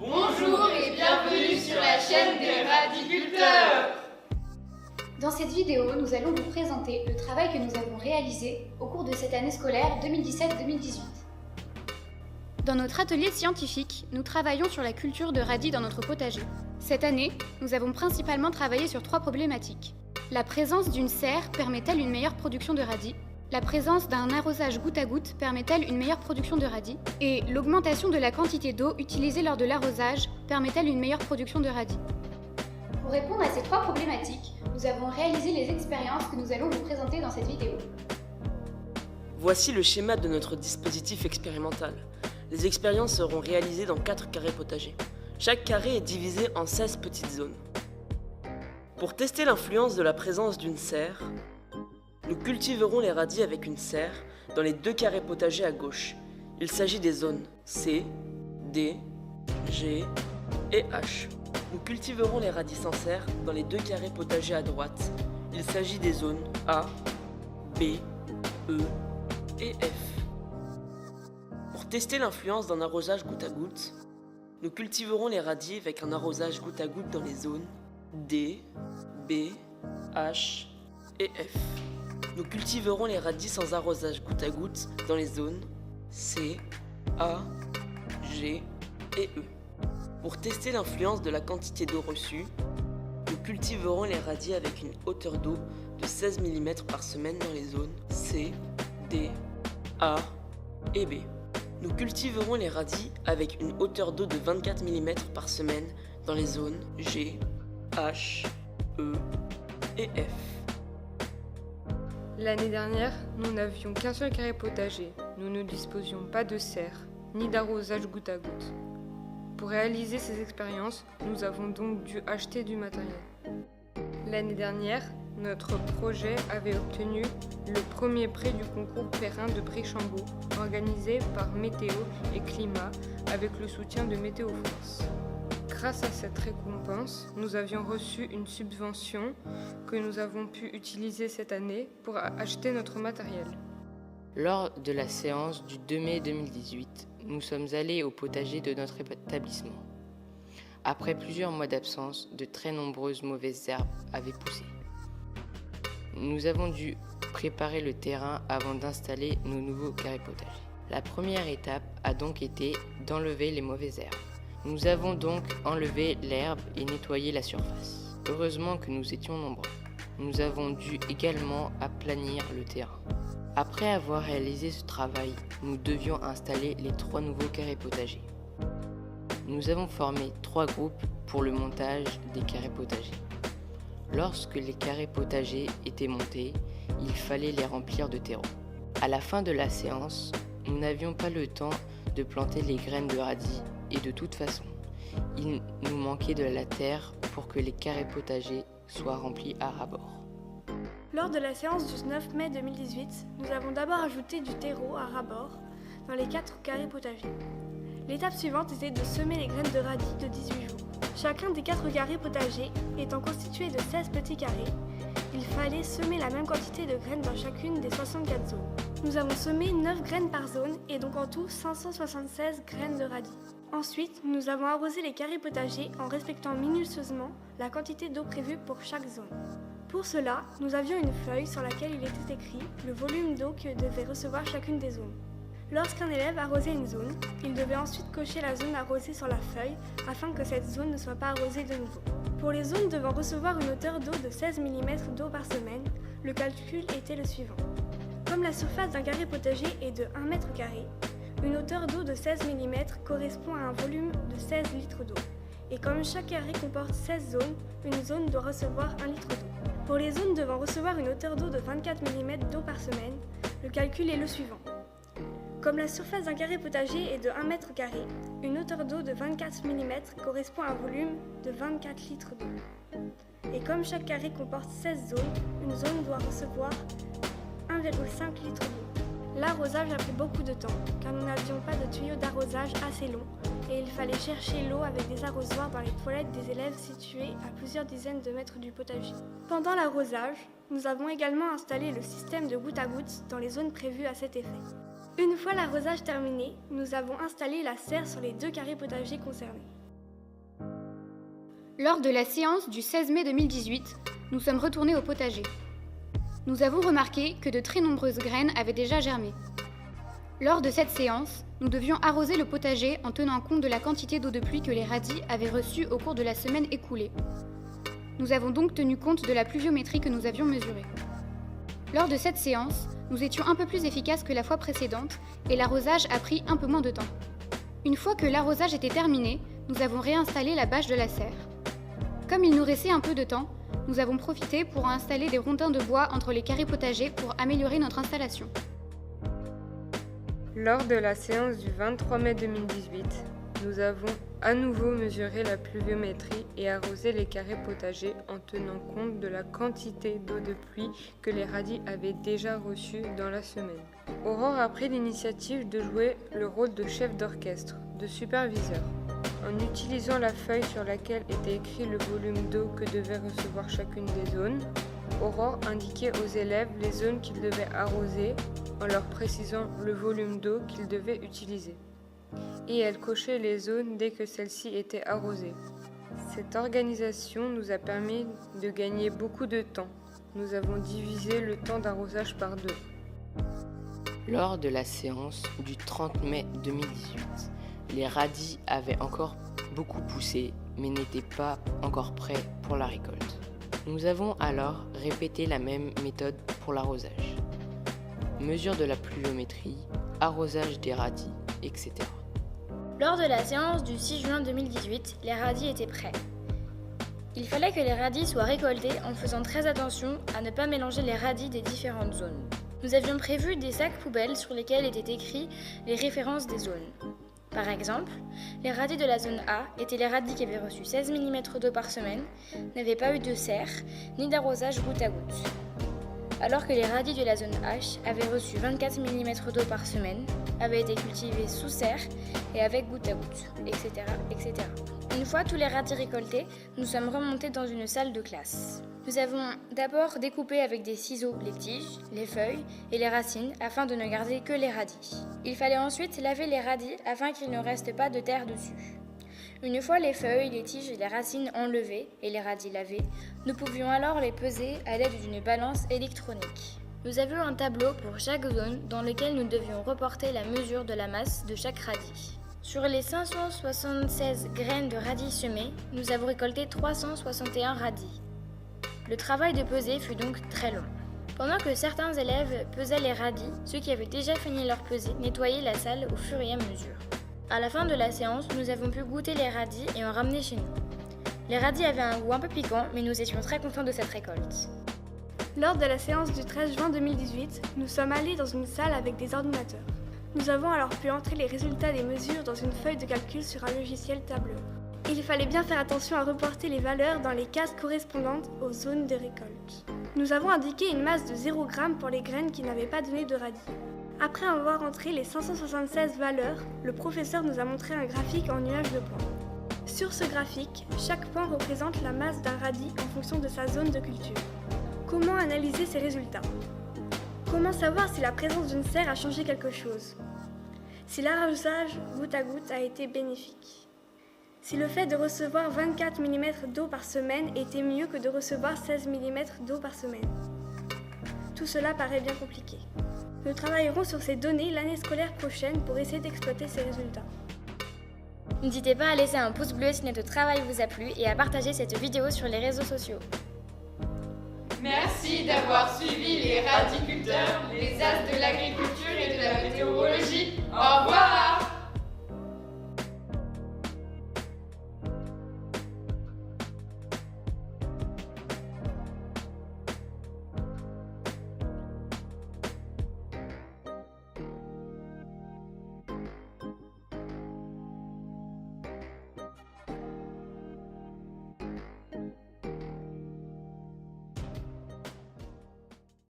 Bonjour et bienvenue sur la chaîne des radiculteurs. Dans cette vidéo, nous allons vous présenter le travail que nous avons réalisé au cours de cette année scolaire 2017-2018. Dans notre atelier scientifique, nous travaillons sur la culture de radis dans notre potager. Cette année, nous avons principalement travaillé sur 3 problématiques. La présence d'une serre permet-elle une meilleure production de radis ? La présence d'un arrosage goutte à goutte permet-elle une meilleure production de radis ? Et l'augmentation de la quantité d'eau utilisée lors de l'arrosage permet-elle une meilleure production de radis ? Pour répondre à ces 3 problématiques, nous avons réalisé les expériences que nous allons vous présenter dans cette vidéo. Voici le schéma de notre dispositif expérimental. Les expériences seront réalisées dans 4 carrés potagers. Chaque carré est divisé en 16 petites zones. Pour tester l'influence de la présence d'une serre, nous cultiverons les radis avec une serre dans les 2 carrés potagers à gauche. Il s'agit des zones C, D, G et H. Nous cultiverons les radis sans serre dans les 2 carrés potagers à droite. Il s'agit des zones A, B, E et F. Pour tester l'influence d'un arrosage goutte à goutte, nous cultiverons les radis avec un arrosage goutte à goutte dans les zones D, B, H et F. Nous cultiverons les radis sans arrosage goutte à goutte dans les zones C, A, G et E. Pour tester l'influence de la quantité d'eau reçue, nous cultiverons les radis avec une hauteur d'eau de 16 mm par semaine dans les zones C, D, A et B. Nous cultiverons les radis avec une hauteur d'eau de 24 mm par semaine dans les zones G, H, E et F. L'année dernière, nous n'avions qu'un seul carré potager. Nous ne disposions pas de serre, ni d'arrosage goutte à goutte. Pour réaliser ces expériences, nous avons donc dû acheter du matériel. L'année dernière, notre projet avait obtenu le premier prix du concours Perrin de Bréchambault, organisé par Météo et Climat avec le soutien de Météo France. Grâce à cette récompense, nous avions reçu une subvention que nous avons pu utiliser cette année pour acheter notre matériel. Lors de la séance du 2 mai 2018, nous sommes allés au potager de notre établissement. Après plusieurs mois d'absence, de très nombreuses mauvaises herbes avaient poussé. Nous avons dû préparer le terrain avant d'installer nos nouveaux carrés potagers. La première étape a donc été d'enlever les mauvaises herbes. Nous avons donc enlevé l'herbe et nettoyé la surface. Heureusement que nous étions nombreux. Nous avons dû également aplanir le terrain. Après avoir réalisé ce travail, nous devions installer les 3 nouveaux carrés potagers. Nous avons formé 3 groupes pour le montage des carrés potagers. Lorsque les carrés potagers étaient montés, il fallait les remplir de terreau. À la fin de la séance, nous n'avions pas le temps de planter les graines de radis et de toute façon, il nous manquait de la terre pour que les carrés potagers soient remplis à ras-bord. Lors de la séance du 9 mai 2018, nous avons d'abord ajouté du terreau à ras-bord dans les 4 carrés potagers. L'étape suivante était de semer les graines de radis de 18 jours. Chacun des 4 carrés potagers étant constitué de 16 petits carrés, il fallait semer la même quantité de graines dans chacune des 64 zones. Nous avons semé 9 graines par zone et donc en tout 576 graines de radis. Ensuite, nous avons arrosé les carrés potagers en respectant minutieusement la quantité d'eau prévue pour chaque zone. Pour cela, nous avions une feuille sur laquelle il était écrit le volume d'eau que devait recevoir chacune des zones. Lorsqu'un élève arrosait une zone, il devait ensuite cocher la zone arrosée sur la feuille afin que cette zone ne soit pas arrosée de nouveau. Pour les zones devant recevoir une hauteur d'eau de 16 mm d'eau par semaine, le calcul était le suivant. Comme la surface d'un carré potager est de 1 m², une hauteur d'eau de 16 mm correspond à un volume de 16 litres d'eau. Et comme chaque carré comporte 16 zones, une zone doit recevoir 1 litre d'eau. Pour les zones devant recevoir une hauteur d'eau de 24 mm d'eau par semaine, le calcul est le suivant. Comme la surface d'un carré potager est de 1 m², une hauteur d'eau de 24 mm correspond à un volume de 24 litres d'eau. Et comme chaque carré comporte 16 zones, une zone doit recevoir 1,5 litre d'eau. L'arrosage a pris beaucoup de temps, car nous n'avions pas de tuyaux d'arrosage assez longs et il fallait chercher l'eau avec des arrosoirs dans les toilettes des élèves situés à plusieurs dizaines de mètres du potager. Pendant l'arrosage, nous avons également installé le système de goutte à goutte dans les zones prévues à cet effet. Une fois l'arrosage terminé, nous avons installé la serre sur les 2 carrés potagers concernés. Lors de la séance du 16 mai 2018, nous sommes retournés au potager. Nous avons remarqué que de très nombreuses graines avaient déjà germé. Lors de cette séance, nous devions arroser le potager en tenant compte de la quantité d'eau de pluie que les radis avaient reçue au cours de la semaine écoulée. Nous avons donc tenu compte de la pluviométrie que nous avions mesurée. Lors de cette séance, nous étions un peu plus efficaces que la fois précédente et l'arrosage a pris un peu moins de temps. Une fois que l'arrosage était terminé, nous avons réinstallé la bâche de la serre. Comme il nous restait un peu de temps, nous avons profité pour installer des rondins de bois entre les carrés potagers pour améliorer notre installation. Lors de la séance du 23 mai 2018, nous avons à nouveau mesuré la pluviométrie et arrosé les carrés potagers en tenant compte de la quantité d'eau de pluie que les radis avaient déjà reçue dans la semaine. Aurore a pris l'initiative de jouer le rôle de chef d'orchestre, de superviseur. En utilisant la feuille sur laquelle était écrit le volume d'eau que devait recevoir chacune des zones, Aurore indiquait aux élèves les zones qu'ils devaient arroser en leur précisant le volume d'eau qu'ils devaient utiliser. Et elle cochait les zones dès que celles-ci étaient arrosées. Cette organisation nous a permis de gagner beaucoup de temps. Nous avons divisé le temps d'arrosage par 2. Lors de la séance du 30 mai 2018, les radis avaient encore beaucoup poussé, mais n'étaient pas encore prêts pour la récolte. Nous avons alors répété la même méthode pour l'arrosage. Mesure de la pluviométrie, arrosage des radis, etc. Lors de la séance du 6 juin 2018, les radis étaient prêts. Il fallait que les radis soient récoltés en faisant très attention à ne pas mélanger les radis des différentes zones. Nous avions prévu des sacs poubelles sur lesquels étaient écrits les références des zones. Par exemple, les radis de la zone A étaient les radis qui avaient reçu 16 mm d'eau par semaine, n'avaient pas eu de serre, ni d'arrosage goutte à goutte. Alors que les radis de la zone H avaient reçu 24 mm d'eau par semaine, avaient été cultivés sous serre et avec goutte à goutte, etc., etc. Une fois tous les radis récoltés, nous sommes remontés dans une salle de classe. Nous avons d'abord découpé avec des ciseaux les tiges, les feuilles et les racines afin de ne garder que les radis. Il fallait ensuite laver les radis afin qu'il ne reste pas de terre dessus. Une fois les feuilles, les tiges et les racines enlevées et les radis lavés, nous pouvions alors les peser à l'aide d'une balance électronique. Nous avions un tableau pour chaque zone dans lequel nous devions reporter la mesure de la masse de chaque radis. Sur les 576 graines de radis semées, nous avons récolté 361 radis. Le travail de peser fut donc très long. Pendant que certains élèves pesaient les radis, ceux qui avaient déjà fini leur pesée nettoyaient la salle au fur et à mesure. À la fin de la séance, nous avons pu goûter les radis et en ramener chez nous. Les radis avaient un goût un peu piquant, mais nous étions très contents de cette récolte. Lors de la séance du 13 juin 2018, nous sommes allés dans une salle avec des ordinateurs. Nous avons alors pu entrer les résultats des mesures dans une feuille de calcul sur un logiciel tableur. Il fallait bien faire attention à reporter les valeurs dans les cases correspondantes aux zones de récolte. Nous avons indiqué une masse de 0 g pour les graines qui n'avaient pas donné de radis. Après avoir entré les 576 valeurs, le professeur nous a montré un graphique en nuage de points. Sur ce graphique, chaque point représente la masse d'un radis en fonction de sa zone de culture. Comment analyser ces résultats ? Comment savoir si la présence d'une serre a changé quelque chose ? Si l'arrosage goutte à goutte a été bénéfique ? Si le fait de recevoir 24 mm d'eau par semaine était mieux que de recevoir 16 mm d'eau par semaine ? Tout cela paraît bien compliqué. Nous travaillerons sur ces données l'année scolaire prochaine pour essayer d'exploiter ces résultats. N'hésitez pas à laisser un pouce bleu si notre travail vous a plu et à partager cette vidéo sur les réseaux sociaux. Merci d'avoir suivi les radiculteurs, les as de l'agriculture et de la météorologie. Au revoir!